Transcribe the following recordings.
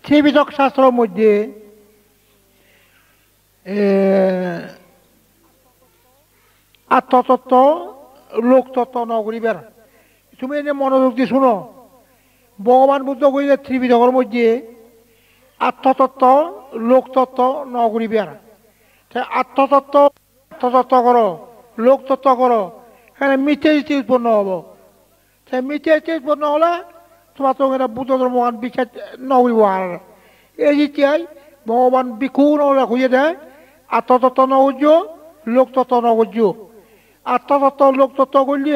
ত্রিপিটক শাস্ত্রের মধ্যে আত্মতত্ত্ব লোকতত্ত্ব নগরীবের তুমি এনে মনোযোগ দিয়ে শুনো ভগবান বুদ্ধ কইলে ত্রিপিটকের মধ্যে আত্মতত্ত্ব লোকতত্ত্ব নগরীবের আত্মতত্ত্ব আত্মতত্ত্ব করো লোকতত্ত্ব করো এখানে মিথ্যে ইতি উৎপন্ন হব মিথ্যে ইতি উৎপন্ন হলে তোমার তো এখানে বুদ্ধ ধর্মগান বিখ্যাত নগরীব আর এই যেতিয়াই ভগবান বিক্ষু খুঁজে দেয় আত্মতত্ত্ব নগর্য লোকতত্ত্ব নগর্য আত্মতত্ত্ব লোকতত্ত্ব করলে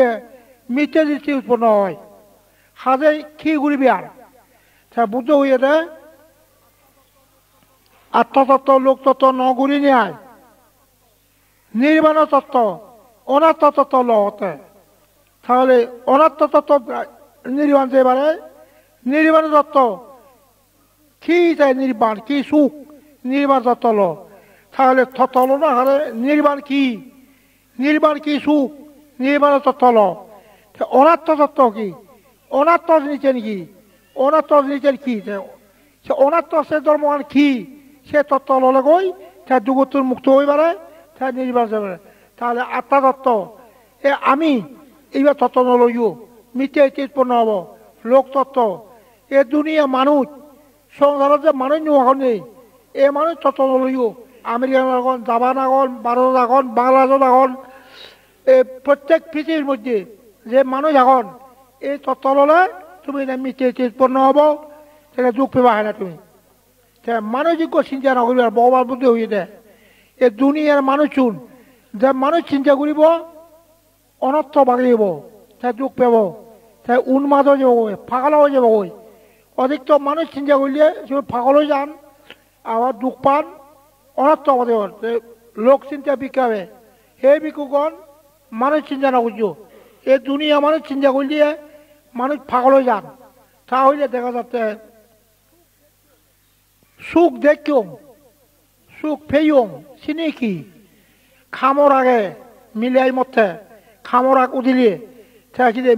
মিথ্যে ইতি উৎপন্ন হয় সাজে কি ঘুরিবি আর বুদ্ধ হইয়ে দেয় আত্মতত্ত্ব লোকতত্ত্ব নগরী নেয় নির্বাণ তত্ত্ব অনাত্ম তত্ত্ব লতে তাহলে অনাত্ম তত্ত্ব নির্বাণ যে পারে নির্বাণ তত্ত্ব কি চাই নির্বাণ কি সুখ নির্বাণ তত্ত্ব ল তাহলে তত্ত্ব লো না হলে নির্বাণ কি সুখ নির্বাণ তত্ত্ব ল অনাত্ম তত্ত্ব কি অনাত্ম নিচেন কি অনাত্ম নিচেন কি সে অনাত্ম সে ধর্মগান কি সে তত্ত্ব ললে গই তার জগতের মুক্ত হয়ে পারে তার নির্বাণ যাবে তাহলে আত্মা তত্ত্ব আমি এইবার তত্ত্ব নলইও মিথ্যে উৎপন্ন হব লোকতত্ত্ব এ দুনিয়া মানুষ সংসারের যে মানুষ নোয়াখন নেই এ মানুষ তত্ত্ব নলইও আমেরিকান আগন জাপান আগন ভারত আগন বাংলাদেশ আগন প্রত্যেক পৃথিবীর মধ্যে যে মানুষ আগন এই তত্ত্ব ললে তুমি মিথ্যে উৎপন্ন হব সেটা যুগ পেবা হয় না তুমি মানসিক চিন্তা নকরিব ভগবান বুদ্ধি হয়ে দেয় এ দুনিয়ার মানুষ শুন যে মানুষ চিন্তা করিব অনর্থ বাগিব তাই দুঃখ পাব তাই উন্মাদ হয়ে যাব পাগল হয়ে যাব অধিকতর মানুষ চিন্তা করলে সে পাগল হয়ে যান আবার দুঃখ পান অনর্থ আমাদের লোক চিন্তা বিকাবে হে বিকুগণ মানুষ চিন্তা না করছো এ দুনিয়া মানুষ চিন্তা করলে মানুষ পাগল হয়ে যান তাহলে দেখা যাচ্ছে সুখ দেখুম সুখ পেয়ুম চিনি কি খামর আগে মিলাই মতে খামর আগ উঠিলে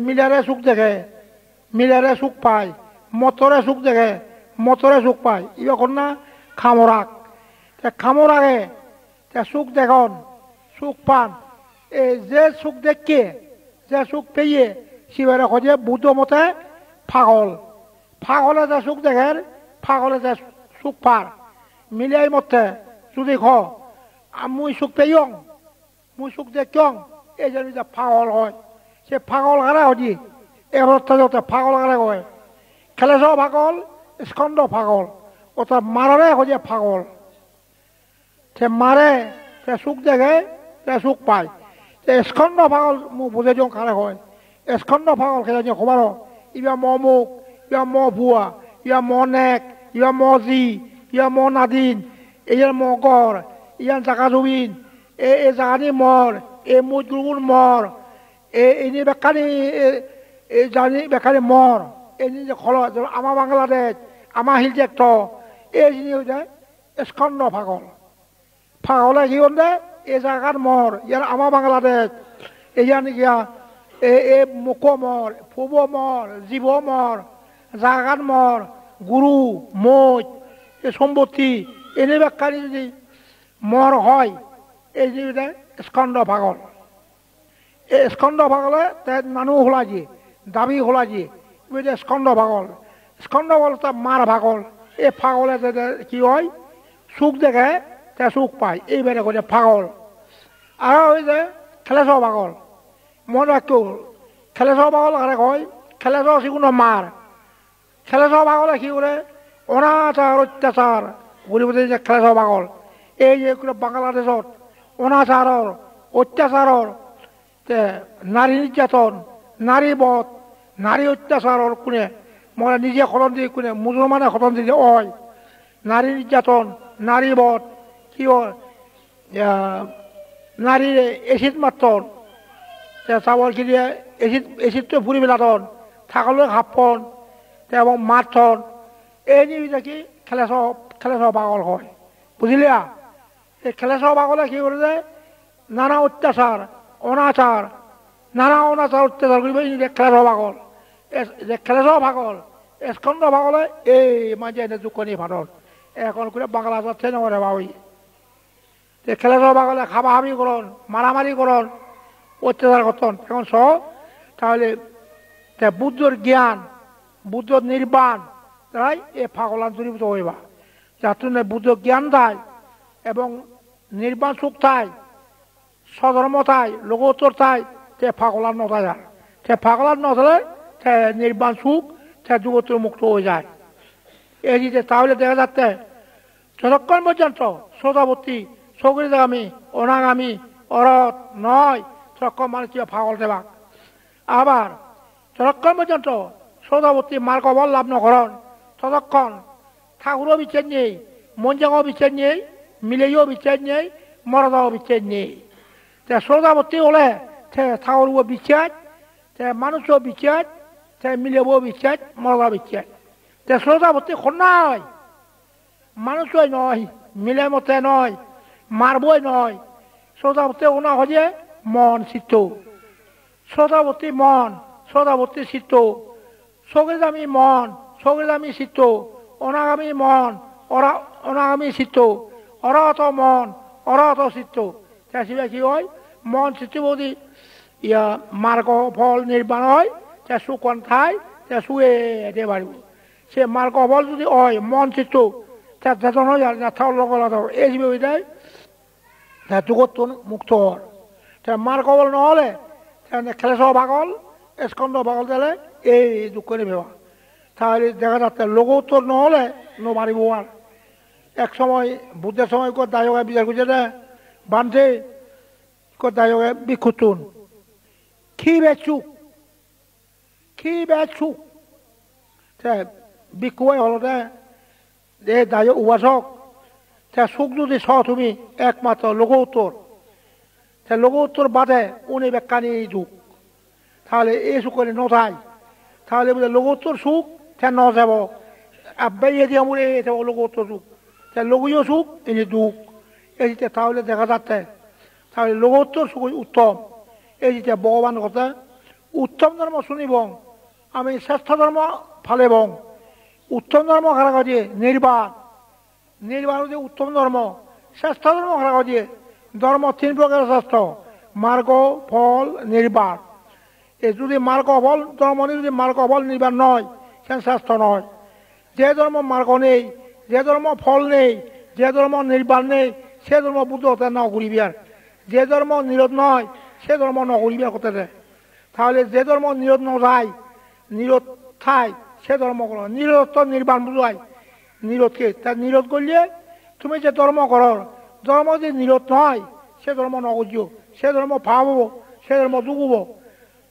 মিলারে সুখ দেখে মিলারে সুখ পায় মতরে সুখ দেখে মতরে সুখ পায় ইখন না খামর আগ খামর আগে সুখ দেখুন সুখ পান এই যে সুখ দেখে যে সুখ পেয়ে শিবারে খোঁজে বুদ্ধ মতে পাগল পাগলে যে সুখ দেখে পাগলে যে সুখ পার মিলাই মতে যদি খ মুই সুখ পেয়ং মুই সুখ দেখং এই যে পাগল হয় সে পাগল কারা হজি এবার পাগল কারা কয় খেলে সব পাগল স্কন্দ পাগল ওটা মারারে হজে পাগল সে মারে সে সুখ দেখে সে সুখ পায় স্কন্দ পাগল মোক বুঝে দিওঁ কারে হয় স্কন্দ পাগল খেলে দিওঁ খবৰ ইবা মুখ ইয়া ভুয়া ইয়া নেক ইয়া জি ইয়া নাদিন ইয়ার গড় ইয়ার জাগা জমিন এই জাগানি মর এই মুজ গুরুগুর মর এনে বেকানি জানি বেকানি মর এনে যে খল আমার বাংলাদেশ আমার হিল ট্রেক্ট এই জিনিস হয়ে স্কন্দ পাগল পাগলে কি হলে এই জায়গার মর ইয়ার আমার বাংলাদেশ ইয়ার গিয়া এ মুখ মর ফুব মর জীব মর জাগার মর গুরু মোজ এই সম্পত্তি এনে বেকানি যদি মর হয় এই যে স্কন্দ পাগল এই স্কন্দ পাগলে মানুষ হলাজি দাবি হলাজি স্কন্দ পাগল তার মার পাগল এই পাগলে কি হয় সুখ দেখে তা সুখ পায় এইবারে করে পাগল আর ওই যে খেলেছ পাগল মনে রাখতো খেলেছ পাগল আরেক হয় খেলেছ সেগুলো মার খেলেছ পাগলে কি করে অনাচার অত্যাচার বলিব যে খেলেছ পাগল এই যে বাংলাদেশত অনাচাৰৰ অত্যাচাৰৰ নাৰী নিৰ্যাতন নাৰী বধ নাৰী অত্যাচাৰৰ কোনে মই নিজে খতম দি কোনে মুছলমানে খতম দি হয় নারী নির্যাতন নারী বধ কি হয় নারীর এসিড মাত্তন চাবল খিনিয়ে এসিডটো ফুৰি পেলাতন থাকলৈ হাপন এবং মাথন এই নিয়ে দেখি খেলেছ পাগল হয় বুঝলি এই খেলেছ পাগলে কি করে যায় নানা অত্যাচার অনাচার নানা অনাচার অত্যাচার করবে খেলেছ পাগল খেলেছ পাগল স্কন্দ ভাগলে এই মাঝে এনে দুকনি ভারত এখন করে বাংলা যাচ্ছে না ওরে বাবুই খেলে ভাগলে খাবাহাবি করন মারামারি করন অত্যাচার করতেন এখন সহ তাহলে বুদ্ধর জ্ঞান বুদ্ধর নির্বাণ তাই এ ফাগলান্তরীভূত হইবা যার জন্য বুদ্ধ জ্ঞান দেয় এবং নির্বাণ সুখ থায় স্বধর্ম থায় লোকোত্তর থায় তে ফাগলার নথায় আর সে ফাগলার নথালে সে নির্বাণ সুখ সে যুগোত্তর মুক্ত হয়ে যায় এই যে তাহলে দেখা যাচ্ছে যতক্ষণ পর্যন্ত শ্রোতাবর্তী সগৃতগামী অনাগামী অরত নয় ততক্ষণ মানুষ ফাগল দেবা আবার যতক্ষণ পর্যন্ত শ্রোতাবর্তী মার্গ বল লাভ নকরণ ততক্ষণ ঠাকুরও বিচ্ছেদ নেই মঞ্জাও বিচ্ছেদ নেই মিলেও বিচ্ছেদ নেই মরদাও বিচ্ছেদ নেই শ্রোতাবর্তী হলে ঠাকুরও বিচ্ছেদ মানুষও বিচ্ছেদ মিলেও বিচ্ছেদ মরদাও বিচ্ছেদ শ্রোতাবর্তী নয় মানুষই নয় মিলে মতে নয় মারবই নয় শ্রোতাবর্তী ওনা হয়ে মন চিত্ত শ্রোতাবর্তী মন শ্রোতাবর্তী চিত্ত সগৃদামী মন সগৃদামী চিত্ত অনাগামী মন অনাগামী চিত্ত অরহত মন অরহত চিত্ত শিবা কি হয় মন চিত্ত যদি ইয়া মার্গ ফল নির্বাণ হয় সুকন খায় শুয়ে দে পারিব সে মার্গ ফল যদি হয় মন চিত্ত যেতন হয় এই জীবিকায় যুগত মুক্ত হর মার্গ ফল নহলে খেলেছ ভাগল স্কন্দ ভাগল দিলে এই দুঃখ নেবেবা তাহলে দেখা যাচ্ছে লোকোত্তর নহলে নবারিব আর এক সময় বুদ্ধের সময় দায়কে বিচার করছে না বান্ধে দায়কে বিক্ষুতুন কি বেচুক বিক্ষুয়াই হল এই দায় উপাসক সুখ যদি ছ তুমি একমাত্র লোকোত্তর লোকোত্তর বাদে উনি বেকানি যুগ তাহলে এই সুখ করে নথায় তাহলে বলে লোকোত্তর সুখ ন যাব আব্বাই দিয়ে আমার এই লোকোত্তর সুখ লঘুয় সুখ এনে দুঃখ এই যে তাহলে দেখা যাচ্ছে তাহলে লোকোত্তর সুখ উত্তম এই যে ভগবান কথা উত্তম ধর্ম শুনিব আমি শ্রেষ্ঠ ধর্ম ফালেব উত্তম ধর্ম খারাপ দিয়ে নির্বাণ হচ্ছে উত্তম ধর্ম শ্রেষ্ঠ ধর্ম খারাপ দিয়ে ধর্ম তিন প্রকার শ্রেষ্ঠ মার্গ ফল নির্বাণ এই যদি মার্গ ফল ধর্ম যদি মার্গ ফল নির্বাণ নয় সে শ্রেষ্ঠ নয় যে ধর্ম মার্গ নেই যে ধর্ম ফল নেই যে ধর্ম নির্বাণ নেই সে ধর্ম বুদ্ধ হতে ন করিবি আর যে ধর্ম নিরোধ নয় সে ধর্ম ন করিবি আর হতে তাহলে যে ধর্ম নিরোধ নয় নিরোধ থাই সে ধর্ম করো নিরোধ তো নির্বাণ বুঝায় নিরোধকে তা নিরোধ করলে তুমি যে ধর্ম করো ধর্ম যে নিরোধ নয় সে ধর্ম নগর্য সে ধর্ম ভাবব সে ধর্ম দুগুব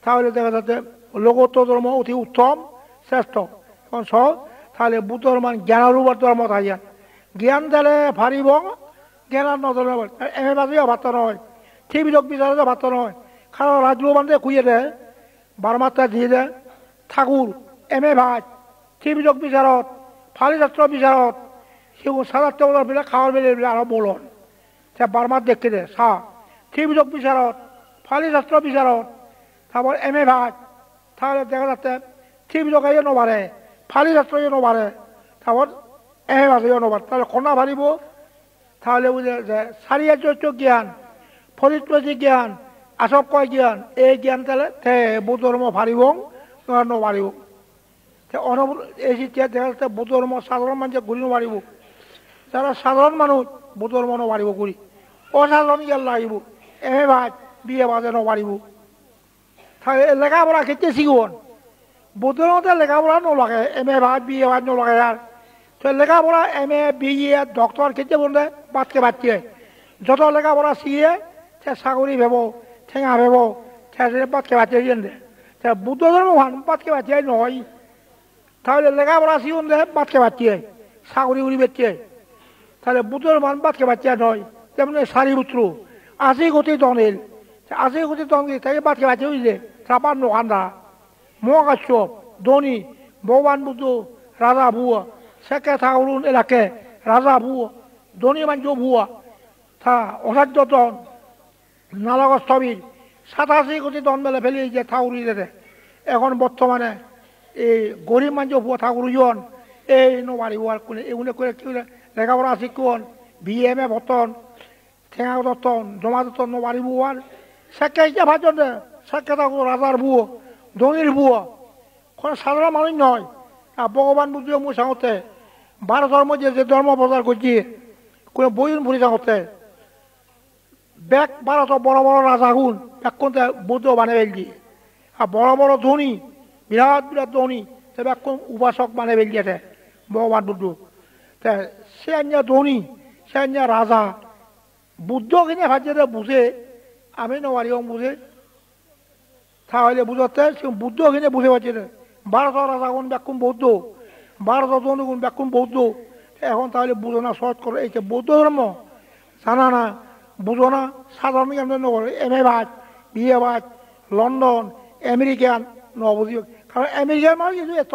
তাহলে দেখা যাচ্ছে লোকোত্তর ধর্ম অতি উত্তম শ্রেষ্ঠ এখন সব তাহলে বুদ্ধ ধর্মান জ্ঞানারূপর ধর্ম থাকেন জ্ঞান দিলে ফারিব জ্ঞান নধরে এম এ বাজিও ভাত নয় ঠিবিরক বিচারে ভাত নয় কারণ রাজু বান্ধে খুঁজে দেয় বারমাত্রা দিয়ে দেয় ঠাকুর এম এ ভাত ঠিবিরক বিচারত ফালি যাত্র বিচারত সেগুলো সাধারণ টেবলের বেলা খাওয়ার বেলে আরো বলন বারমাত দেখতে দেয় চাহ ঠিবিরক বিচারত ফালি যাত্র বিচারত তারপর এম এ ভাত তাহলে দেখা যাচ্ছে ঠিবিরক আইয়ে নবারে ফালি যাত্র নবারে তারপর এম এ ভাত নবারে তাহলে কণা ভারিব তাহলে বুঝে যে সারিয়াচর্য জ্ঞান ফরিত্রজি জ্ঞান আসব কয় জ্ঞান এই জ্ঞান তাহলে বুদ্ধ ধর্ম ভারিব নবারিব এই দেখা যাচ্ছে বুদ্ধ ধর্ম সাধারণ মানুষ ঘুরি নবারিব যারা সাধারণ মানুষ বুদ্ধ ধর্ম নবারিব ঘুরি অসাধারণ জ্ঞান লাগিব এম এ ভাত বিয়ে বাজে নবারিব তাহলে লেখাপড়া খেতে শিখুন বুদ্ধ ধর্মতে লেখাপড়া নলাগে এম এ ভাত বিয়ে ভাত নলাগে আর তো লেখাপড়া এম এ বিয়ে ডক্টর খেতে বললে বাদকে বাচ্চে যত লেখাপড়া শিখে সে চাকরি ভেব ঠেঙা ভেব সে বাদকে বাচ্চে দে বুদ্ধ ধর্ম বাদকে বাচ্চে নয় তাহলে লেখাপড়া শিখুন দে বাদকে বাচ্চে চাকরি উড়ি বেচছে তাহলে বুদ্ধ ধর্ম বাদকে বাচ্চা নয় যেমন সারিপুত্র 80 কোটি দনেল 80 কোটি দন তাকে বাদকে বাচ্চে হইলে চাপার নোকান্দা মহাকাশ্যপ ধনী ভগবান বুদ্ধ রাজা ভুয়া সেকে ঠাকুরুন এলাকে রাজা ভুয়া ধনী মানুষ ভুয়া তা অসাধ্য দন নালগস্থবির 87 কোটি দন বেলে ফেলে যে ঠাকুরি দেয় এখন বর্তমানে এই গরিব মানুষ ভুয়া ঠাকুরজন এই নবাড়ি হওয়ার কোনে এগুলো করে কি লেখাপড়া শিক্ষণ BMA ভতন ঠেঙা দত্তন জমা দত্তন নবাড়ি বুয়ার সাক্ষা হিসাব ভাজন সাক্ষা থাকো রাজার বুয়ো ধনির বুয়ো কোনো সাধারণ মানুষ নয় আর ভগবান বুঝিও মোৰ চাওঁতে ভারতের মধ্যে যে ধর্ম প্রচার করছি কোনো বইন ভুলি চাওঁতে ব্যাগ ভারতের বড় বড় রাজাগুন ব্যাগ কোনতে বুদ্ধ বানিয়ে ফেলছি আর বড় বড় ধনী বিরাট বিরাট ধনী সে ব্যাগ কোন উপাসক বানিয়ে ফেলছে ভগবান বুদ্ধ তা সে আনিয়া ধনী সে আনিয়া রাজা বুদ্ধ কিনে ভাজ্যে বুঝে আমি নবারিও বুঝে তাহলে বুঝতে সে বুদ্ধ কিনে বুঝে পারছে না ভারতের রাজাগুন ব্যাকুম বৌদ্ধ ভারতের ধনীগুন ব্যাকুম বৌদ্ধ এখন তাহলে বুঝো না সহজ করে এই যে বৌদ্ধ ধর্ম জানা না বুঝো না সাধারণ নগর MA বাজ BA বাজ লন্ডন আমেরিকান নবুঝিও কারণ আমেরিকার মানুষ কিন্তু এত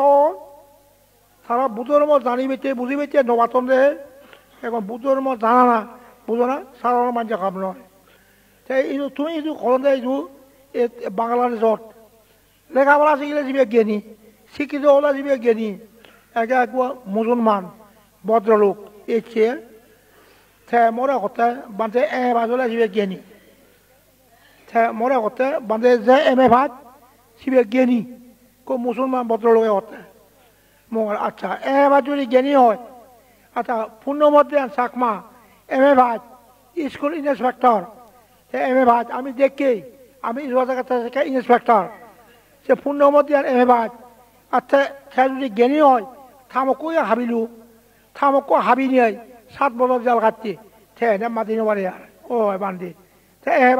তারা বুদ্ধ ধর্ম জানি পেয়েছে বুঝি পেয়েছে নবাতন রে এখন বুদ্ধ ধর্ম জানা না বুঝো না সাধারণ মানুষ কাম নয় এই তুমি এই কলম এইটো বাংলাদেশত লেখাপড়া শিকিলে যিবিলাক জ্ঞানী শিক্ষিত হলে যিবিলাক জ্ঞানী একে একো মুছলমান ভদ্রলোক এসছে মরে করতে বান্ধে বাজলে যিবিলাক জ্ঞানী মরে করতে বান্ধে যে MA ভাত সিবিলাক জ্ঞানী কো মুসলমান ভদ্রলোকে করতে মঙ্গল আচ্ছা ভাত যদি জ্ঞানী হয় আচ্ছা পূর্ণমধ্যে চাকমা MA ভাত স্কুল ইন্সপেক্টর MA ভাত আমি দেখি আমি ইন্সপেক্টর সে পূর্ণমধ্যে MA ভাত আচ্ছা সে যদি জ্ঞানী হয় থামকো হাবিলু থামকো হাবি নিয়ে 7 বছর জাল কাটছে সে মাতি নবারে আর ও বান্ধি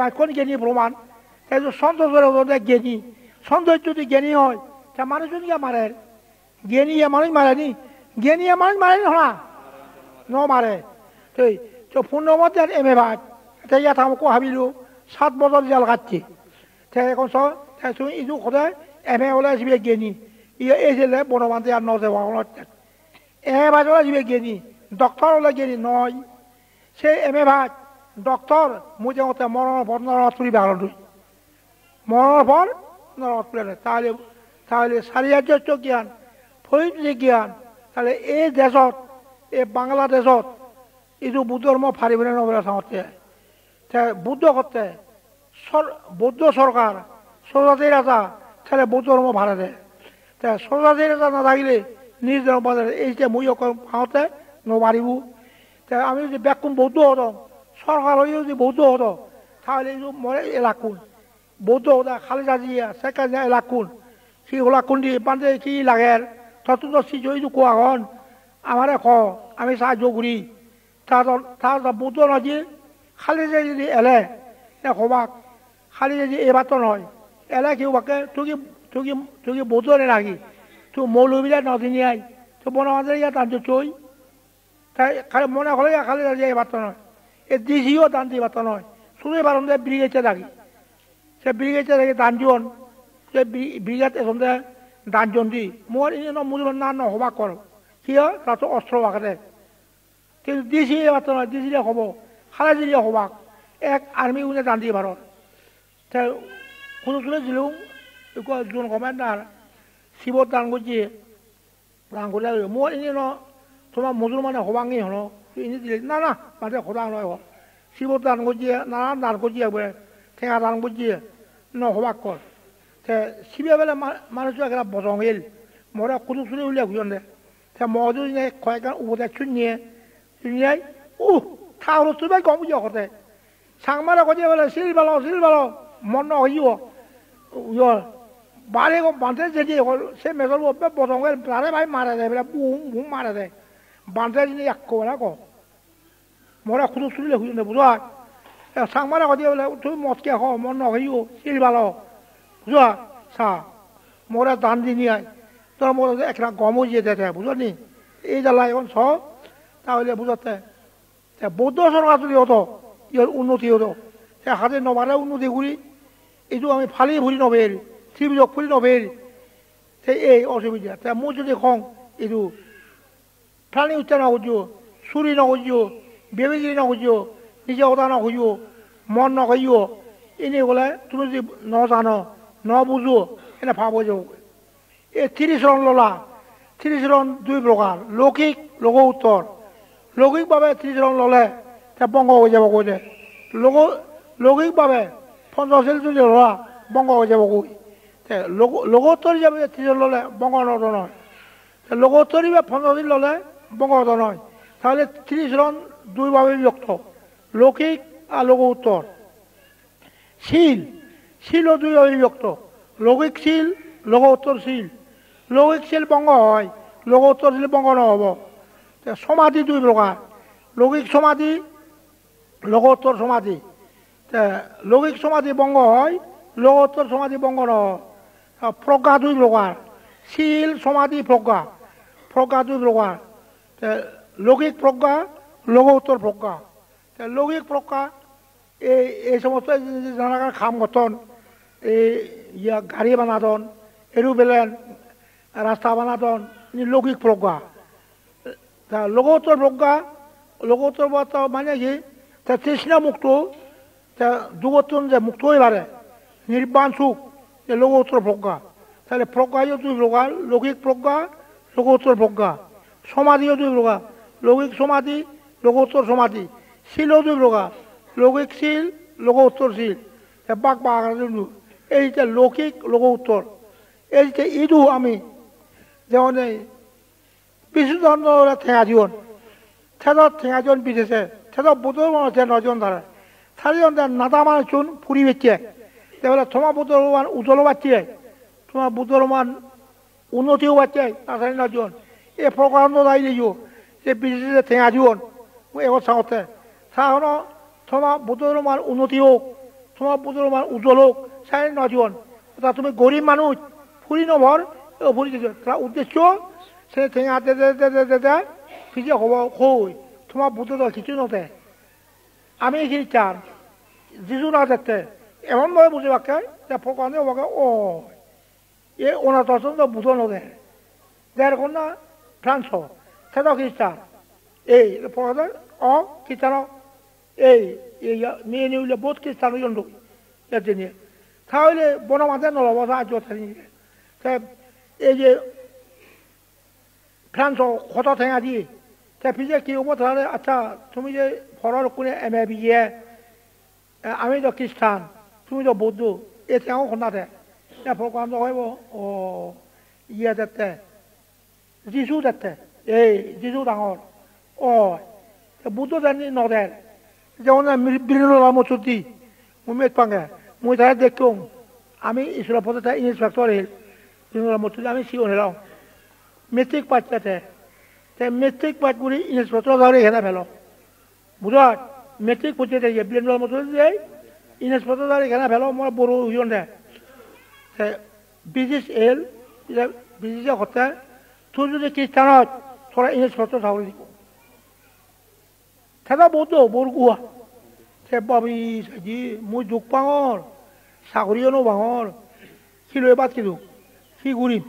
ভাই কোন জ্ঞানী প্রমাণ এই যে সন্তোষ জ্ঞানী সন্তোষ যদি জ্ঞানী হয় তা মানুষজন গিয়ে মারে জ্ঞানী মানুষ মারেনি জ্ঞানী মানুষ মারেনি না ন মারে তো পূর্ণমধ্যে MA ভাত ইয়া থামকো হাবিলু 7 বছর জাল কাটছে এখন তুমি ইটো সদায় MA ওলাই যাবে জ্ঞানী ইয়ে এই যে বনবান্ধে আর নজে MA ভাত ওলাই যাবে জ্ঞানী ডক্টর ওলাই জ্ঞানী নয় সে MA ভাত ডক্টর মই যাওঁতে মৰণৰ পৰ নৰত তুলি ভালো দুই মৰণৰ পৰ নৰত তুলে তাহলে চারিয়ার্য জ্ঞান ফৈজিক জ্ঞান তাহলে এই দেশত এই বাংলাদেশত এইটো বুদ্ধ ধর্ম ফারিবলে নবলে চাওঁতে বুদ্ধ করতে বৌদ্ধ সরকার সরজাতি রাজা তাহলে বৌদ্ধ ধর্ম ভাড়া দেয় সরজাতি রাজা না থাকলে নিজ ধর্ম এই যে মই খাওঁতে নবারিব আমি যদি ব্যাকুম বৌদ্ধ হতো সরকার হয়ে যদি বৌদ্ধ হতো তাহলে মরে এলাকুন বৌদ্ধ হতো খালি রাজিয়া সেখানে এলাকুন সি ওলাকুন দিয়ে বান্ধে কি লাগে তত সি যদি কোয়া হন আমারে আমি সাহায্য করি তার বৌদ্ধ নাজি খালি যদি এলে হবাক খালি যদি এবার তো নয় এলে কেউ বাকে তুই বৌদ্ধ নাকি তুই মৌলবিরা নদিনী আই তো বনবান্ধে ইয়া টানতে চই তাই খালি মনে হলে খালি রাজি এবার তো নয় এ দিছিও দান দিয়ে বার্তা নয় শুধু বারন্দে ব্রিগেডে থাকি সে ব্রিগেডে থাকি দানজন সে ব্রিগেড এসে দানজন দি মোর ইনি মুসলমান না হবা কর কি হয় তার অস্ত্র বাকাতে কিন্তু দিছি বার্তা নয় দিছিলে হব খালে দিলে হবাক এক আর্মি উনি দান দিয়ে ভারত কোনো চলে দিলেও যোন কমান্ডার শিবর দান করছি দান করলে মোর ইনি তোমার মুসলমানে হবাঙ্গি হলো ini tidak nana pada orang lain. Sibuk dan kerja, nana dan kerja ber, tengah dan kerja, no hobak kor. Te sibuk bela manusia kena bosongil, mora kudu sulit uliak hujan deh. Te maju ini kau kan udah cunye, tahu tu baik kamu jauh deh. Sang mara kerja bela silbalo, mana hiu, yo, balik kau bantai jadi, saya mesal buat bosongil, pelare baik marah deh, bela bung marah deh. bantai ini yakko lah ko, mora kudu sulit hujan deh buat. Sang mara kerja bela tu motke kau, mana hiu, silbalo, buat sa, mora dandi ni ay. তোর মধ্যে একটা গমও যেতে থাকে বুঝলি এই জ্বালা এখন সব তাহলে বুঝতে বৌদ্ধ সরকার যদি হতো ইয়ার উন্নতি হতো হাতে নবারে উন্নতি করি এইটো আমি ফালি ভরি নবেল ত্রিবিজক ফুরি নবেল এই অসুবিধা তা মোৰ যদি খং এইটো প্ৰাণী হত্যা নকৰিও চুৰি নকৰিও বেবেগিৰি নকৰিও নিজে হতা নকৰিও মন নকৰিও এনেই গ'লে তুমি যদি নজানো নবুজো এনে ভাব হৈ যাব এই 30 জন ললা 30 জন দুই প্রকার লৌকিক লঘু উত্তর লৌকিকভাৱে 30 জন ললে তে বংগ হৈ যাব কৈ দে লৌকিকভাৱে 50 যদি লোৱা বংগ হৈ যাব কৈ লঘুত্তর হিসাবে 30 জন ললে বংগ হত নয় লঘুত্তর হিসাবে 50 জন ললে বংগ হত নয় তাহলে 30 জন দুইভাবে বিভক্ত লৌকিক আর লঘু উত্তর শিল শিলও দুইভাবে বিভক্ত লৌকিক শিল লঘু উত্তর শিল লৌকিক শিল বংগ হয় লঘু উত্তর শিল বংগ নহব সমাধি দুই প্রকার লৌকিক সমাধি লঘু উত্তর সমাধি লৌকিক সমাধি বংগ হয় লঘু উত্তর সমাধি বংগ নহয় প্রজ্ঞা দুই প্রকার শিল সমাধি প্রজ্ঞা প্রজ্ঞা দুই প্রকার লৌকিক প্রজ্ঞা লঘু উত্তর প্রজ্ঞা লৌকিক প্রজ্ঞা এই সমস্ত জানাগার খাম গঠন এই গাড়ি বানাদন এরোপ্লেন রাস্তা বানাদন লৌকিক প্রজ্ঞা লঘু উত্তর প্রজ্ঞা লঘু উত্তর মানে কি তৃষ্ণা মুক্ত যুগোত্তর যে মুক্ত হয়ে পারে নির্বাণ সুখ লঘু উত্তর প্রজ্ঞা তাহলে প্রজ্ঞাও দুই প্রকার লৌকিক প্রজ্ঞা লঘু উত্তর প্রজ্ঞা সমাধিও দুই প্রকার লৌকিক সমাধি লঘু উত্তর সমাধি শিলও দুই প্রকার লৌকিক শিল লঘু উত্তর শিল বাক বাক এই যে লৌকিক লঘু উত্তর এই যে ইদু আমি যেমন বিশুদ্ধ ঠেঙা জীবন থেদত ঠেঙা জীবন বিধেছে থেদত বুধর মানুষ 9জন ধারা 4জন নাদা মানুষ চুন ফুরি বেচে তাহলে তোমার বুধর মান উজ্জ্বল বাচ্চে তোমার বুধর মান উন্নতিও বাচ্চে তাড়াতাড়ি 9জন এ প্রকাণ্ড দায়ী লিখো যে বিশেষে ঠেঙা জীবন এবার সাথে সাহনো তোমার বুধর মান উন্নতি হোক তোমার বুধর মান উজ্জ্বল হোক 9জন তা তুমি গরিব মানুষ ফুরি নভর ফুরি দিছো তার উদ্দেশ্য সে ঠেঙা দে ফিজে হব কই তোমার বুধ কিছু নতে আমি এখানে চান যিশু না দেখতে এমনভাবে বুঝে বাক্যে যে প্রকাণ্ড বাক্য ও এ ওনার দর্শন তো বুধ নদে দেড় ঘন্টা ফ্রান্স সেটা খ্রিস্টান এই প্রকাণ্ড অ খ্রিস্টান এই মেয়ে নিউলে বোধ খ্রিস্টান জন্তু এর জন্য তাহলে বনমাতে নলব সাহায্য এই যে ফ্রান্স কত ঠেঙা দিয়ে তা পিছে কি হবো তাহলে আচ্ছা তুমি যে ফরার কোনে এমএ বিয়ে আমি তো খ্রিস্টান তুমি তো বৌদ্ধ এ ঠেঙাও খন্দাতে প্রকাণ্ড হইব ও ইয়ে দেখতে যিশু দেখতে এই যিশু ডাঙর ও বুদ্ধ জানি নদের যেমন বীরেন্দ্র মচুতি মই মেট পাঙ্গে মই তাই দেখুম আমি ঈশ্বর পথে তাই ইন্সপেক্টর হিল বীরেন্দ্র মচুতি আমি সিওন হেলাম মেট্রিক পাস পেতে মেট্রিক পাস করে ইন্সপেক্টর ধরে এখানে ফেলো বুঝার মেট্রিক পর্যায়ে থেকে বীরেন্দ্র মচুতি যে ইন্সপেক্টর ধরে এখানে ফেলো মই বড় হইন দে ব্রিটিশ এল ব্রিটিশে হতে তুই যদি খ্রিস্টানত তোরা ইন্সপেক্টর চাকরি দিব সেটা বৌদ্ধ বরগুয়া সে বাবি সাজি মই দুঃখ পাঙর চাকরিও নো ভাঙর সি লৈ বাদ কি দুখ সি ঘূৰিম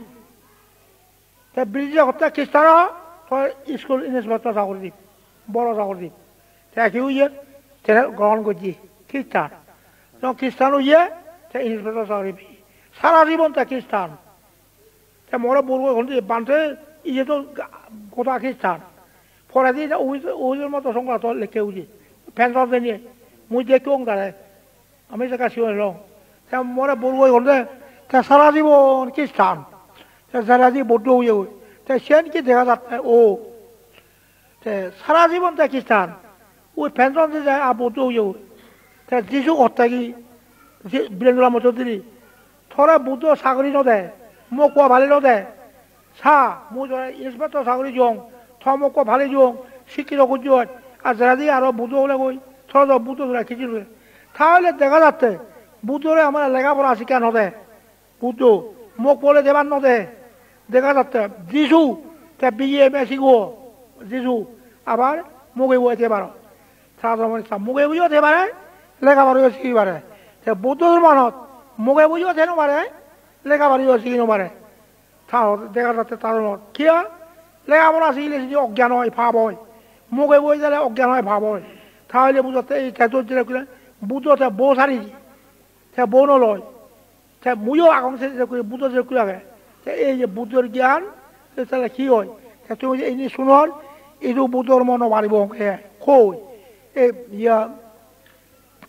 ব্রিটিশে হতে খ্রিস্টান তোর স্কুল ইন্সপেক্টর চাকরি দিব বড় চাকরি দিব কেউ ইয়ে গ্রহণ করছি খ্রিস্টান যখন খ্রিস্টান ইয়ে ইন্সপেক্টর চাকরি পি সারা জীবন তা খ্রিস্টান মরে বলবো এখন বান্ধে ইয়ে তো গোটা খ্রিস্টান পরে দিয়ে ওদের মতো সংক্রান্ত লেখে উঠি পেনশন দিয়ে মুই দেখি তারে আমি যে কাছে এলাম মরে বলবো এখন সারা জীবন খ্রিস্টান সারা জীবন বৌদ্ধ হয়ে সেন কি দেখা যাচ্ছে ও সারা জীবন তা খ্রিস্টান ওই পেনশন দিয়ে যায় আর বৌদ্ধ হয়ে যিশু কথা কি বীরেন্দ্র মতো দিলি থরে বুদ্ধ চাকরি নদে মোক কোৱা ভালে নদে চা মোৰ ইন্সপেক্টৰ চাকৰি দিওঁ থ মোক কোৱা ভালে দিওঁ শিক্ষিত করছি আর যারা দিয়ে আরো বুদ্ধ হলে কই থর বুদ্ধ ধরে খিচি তাহলে দেখা যাচ্ছে বুদ্ধরে আমার লেখাপড়া শিক্ষা নদে বুদ্ধ মোক বলে দেবার নদে দেখা যাচ্ছে যিশু তে বিয়ে এম এ শিখবো যিশু আবার মুখে বইতে পারো সাধারণ মুখে বুঝিও হতে পারে লেখাপড়াও শিখি পারে বৌদ্ধ ধর্মানত মুখে বুঝিও থেনো পারে লেখাপড়াও শিখি নপারে দেখা যাচ্ছে তার কিয়া লেখাপড়া শিখলে যদি অজ্ঞান হয় ভাব হয় মুখে বই দিলে অজ্ঞান হয় ভাব হয় তাহলে বুঝতে এই তেজর যেটা করে বুদ্ধ বউ সারি সে বউ নলয় সে মুইও আগং সে বুদ্ধ যে করে এই যে বুদ্ধর জ্ঞান তাহলে কি হয় তুমি এই নিয়ে শুনল এইটো বুদ্ধর মনো মারিব কই এই ইয়া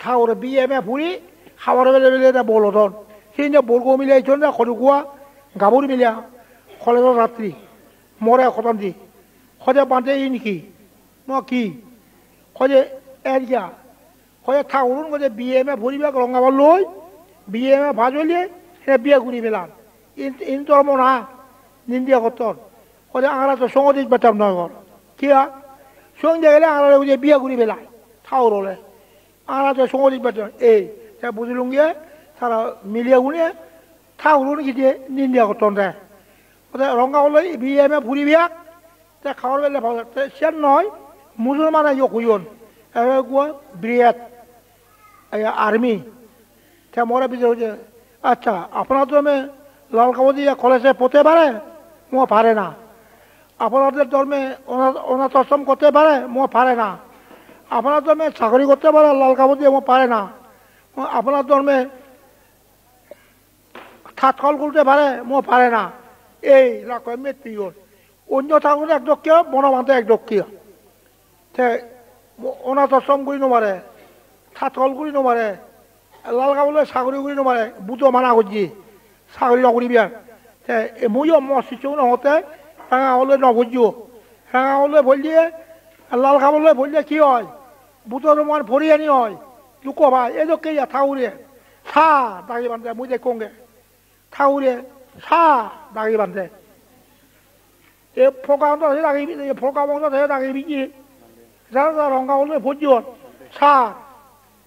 ঠাকুরে বিএমএ ফুরি খাবার বেলে বেলে এটা বলতন সেই যে বলগো মিলে এই জন্য সৰুকুয়া গাভৰু মিলিয়া কলেজৰ ৰাত্ৰি মৰে খতম দি সদায় বান্ধে ই নেকি মই কি সদায় এৰিয়া সদায় ঠাকুৰ গজে বিএমএ ফুৰিবাক ৰঙাবাৰ লৈ বিএমএ ভাজলিয়ে সে বিয়া ঘূৰি পেলাম ইনতৰ মনা নিন্দিয়া কতন সদায় আঙাৰাটো চঙদিত বেটাম নহয় কিয়া সঙ্গে গেলে আঙারা বুঝে বিয়া ঘুরি পেলায় ঠাকুর হলে আঙারাটো চঙদিত বেটাম এই তা বুঝলুম গিয়ে তারা মিলিয়া গুণে ঠাকুর কি দিয়ে নিন্দিয়া কতন দেয় রঙাবলৈ বিএমএ ফুৰি বিয়াক তে খাওয়ার বেলে ভালো সেন নয় মুসলমান ইয়ে কুইন কোয়া ব্রিয়াত আর্মি তে মরে বিচার হচ্ছে আচ্ছা আপনার ধর্মে লাল কাপড় দিয়ে কলেজে পড়তে পারে মো পারে না আপনাদের ধর্মে অনাথ আশ্রম করতে পারে মো পারে না আপনার ধর্মে চাকরি করতে পারে লাল কাপড় দিয়ে মো পারে না আপনার ধর্মে থাতকল করতে পারে মো পারে না এই রকম মৃত্যু অন্য ঠাকুর এক দক্ষিয় বনমান্তে এক দক্ষিয় অনাথ আশ্রম করি নমারে থাতকল করি নমারে লাল কাপড়ে চাকরি করি নমারে বুটো মানা করছি চাকরি নকরিবি আর মইও মসিছো নহতে রাঙা হলে নভুজিও রাঙা হলে বললিয়ে লাল কাপড়ে বললে কি হয় বুটোর মান ভরি আনি হয় লুকো ভাই এই তো কে ঠাকুরে সা দাগি বান্ধে মুই দেখোগে ঠাকুরে সা দাগি বান্ধে এ ফোকা অন্তর দাগি ফোকা বংশ দাগি বিকি যারা রঙা হলে ভুজিও সা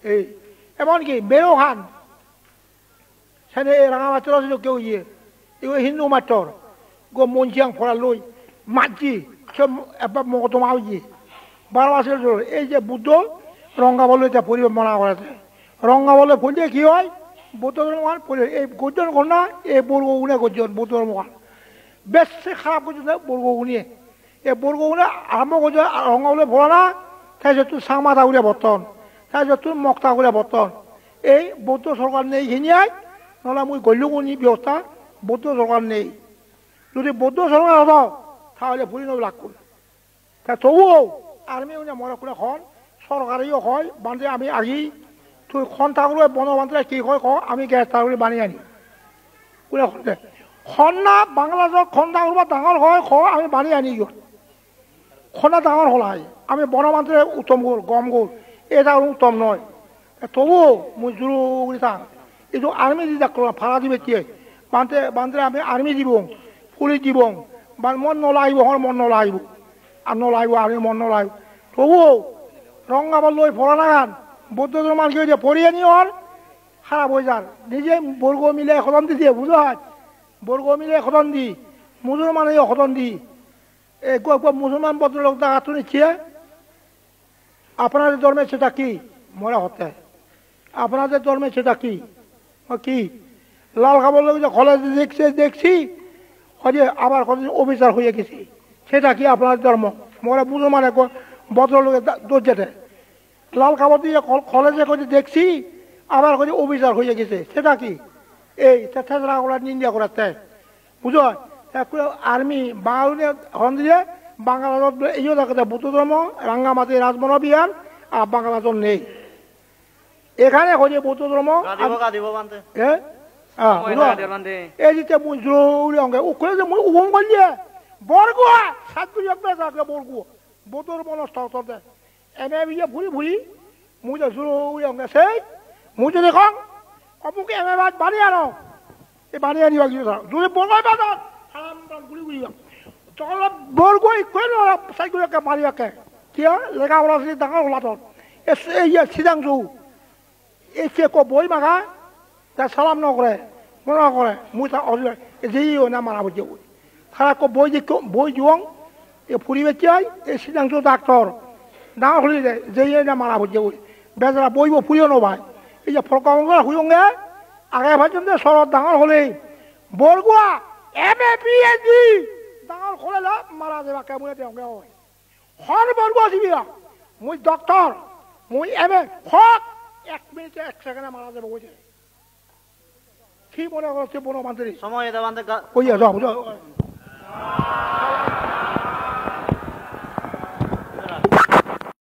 এই এমনকি বেরো খান সেনে রাঙা মাত্র ছিল কেউ ইয়ে এগুলো হিন্দু মাত্র গো মনচিয়াং ফোড়া লই মাঝি সব এবার মগতো মাউজি 12 মাসের জন্য এই যে বুদ্ধ রঙা বলে এটা পরিবার মনা করেছে রঙা বলে বললে কি হয় বুদ্ধ ধর্মান এই গর্জন কন্যা এই বর্গ গুণে গর্জন বুদ্ধ ধর্মান বেশি খারাপ করছে বর্গ গুণিয়ে এই বর্গ গুণে আরম্ভ করছে রঙা বলে ভরা না তাই তুই সাংমা ঠাকুরে বর্তন তাই তুই মগ ঠাকুরে বর্তন এই বৌদ্ধ সরকার নেই ঘিনিয়ায় নহলে মুই গল্যগুণী ব্যবস্থা বৌদ্ধ সরকার নেই যদি বৌদ্ধ সরকার হতো তাহলে ফুরি নব লাগল তা তবুও আর্মি মনে করে খন সরকারিও হয় বান্ধে আমি আগি তুই খন ঠাকুরে বনবান্ধে কি হয় আমি গ্যাস ঠাকুরে বানিয়ে আনি কোনে খনে খন না বাংলাদেশত খন ঠাকুর বা ডাঙর হয় আমি বানিয়ে আনি গিয়ে খনা ডাঙর হল আমি বনবান্ধে উত্তম গল গম গল এই ঠাকুর উত্তম নয় তবুও মুই জুরু করে থাক এইটো আর্মি দি যাক ভাড়া দিবে কি বান্ধে বান্ধে আমি আর্মি দিব পুলিশ দিব মন নলাগিব হর মন নলাগিব আর নলাগিব আর্মি মন নলাগিব তবুও রঙাবার লই ফরা নাগান বৌদ্ধ ধর্মান কি হয়েছে পড়িয়ে নি হর খারাপ হয়ে যার নিজে বর্গ মিলে খতন দি দিয়ে বুঝো বর্গ মিলে খতন দি মুসলমান খতন দি মুসলমান ভদ্রলোক দেখা তো নিচ্ছে আপনাদের ধর্মে সেটা কি মরা হতে আপনাদের ধর্মে সেটা কি কি লাল খাবার লোক যে কলেজে দেখছি হজে আবার কতদিন অবিচার হয়ে গেছি সেটা কি আপনার ধর্ম মরা মুসলমান ভদ্রলোকের দোষ যেতে লাল খাবার দিয়ে কলেজে কত দেখছি আবার কত অবিচার হয়ে গেছে সেটা কি এই চেষ্টা করার নিন্দা করার তাই বুঝো আর্মি বাঙালি হন দিয়ে বাংলাদেশ এইও থাকে বুদ্ধ ধর্ম রাঙ্গামাটি রাজবন বিহার আর বাংলাদেশ নেই এখানে হচ্ছে বৌদ্ধ ধর্ম এই যে মুই জরুরি অঙ্গে ওখানে যে মুই উভম করলে বরগুয়া সাতগুড়ি একটা বরগুয়া বৌদ্ধ ধর্ম নষ্ট হতে এনে বিয়ে ফুরি ফুরি মুই যে জরুরি অঙ্গে সেই মুই যদি কম অমুক এমএ বাদ বাড়ি আনো এই বাড়ি আনিবা কি যদি বরগুয়া বাদত গুলি গুলি তখন বরগুয়া কই না সাইগুড়ি মারি রাখে কি লেখা ওলা ডাঙর ওলাতন এই সিদাংশু এই কে বই মাগা তা সালাম নকরে মনে করে মুই তা যেই না মারা বুঝে তারা বই যে বই জুয়ং এ ফুরিবে চাই এই সিদ্ধান্ত ডাক্তার ডাঙর হলি যায় যেই না মারা বুঝে বেচারা বইব ফুরিও নভাই এই যে ফরকাঙ্গা হুয়ঙ্গে আগে ভাবছেন যে শরৎ ডাঙর হলে বরগুয়া এমএ পিএইচডি ডাঙর হলে মারা যাবা কেমন দেওয়া হয় হর বরগুয়া দিবিয়া মুই ডক্টর মুই এমএ হক 1 মিনিটে 1 সেকেন্ডে মারা যাবে বুঝে কি মনে করছে বনমান্ত্রী সময় দেওয়ান কইয়া যাও